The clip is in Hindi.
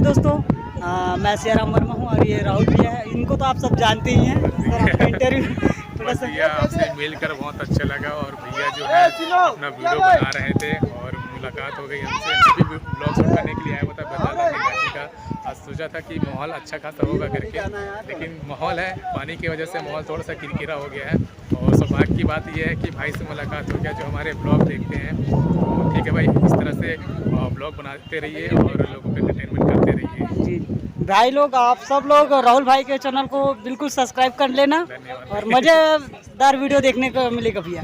दोस्तों, मैं सियाराम वर्मा हूँ और ये राहुल भैया है। इनको तो आप सब जानते ही हैं। सर आपका इंटरव्यू थोड़ा सा भैया आपसे मिलकर बहुत अच्छा लगा और भैया जो है अपना वीडियो बना रहे थे और मुलाकात हो गई हमसे। मैं भी ब्लॉग शूट करने के लिए आया हुआ था बता घाटी का। आज सोचा था कि माहौल अच्छा खासा होगा करके, लेकिन माहौल है पानी की वजह से माहौल थोड़ा सा किरकिरा हो गया है। और सौभाग्य की बात यह है कि भाई से मुलाकात हो गया जो हमारे ब्लॉग देखते हैं। तो ठीक है भाई, इस तरह से ब्लॉग बनाते रहिए और लोगों को एंटरटेनमेंट करते रहिए। जी भाई लोग, आप सब लोग राहुल भाई के चैनल को बिल्कुल सब्सक्राइब कर लेना धन्यवाद। और मज़ेदार वीडियो देखने को मिलेगा भैया।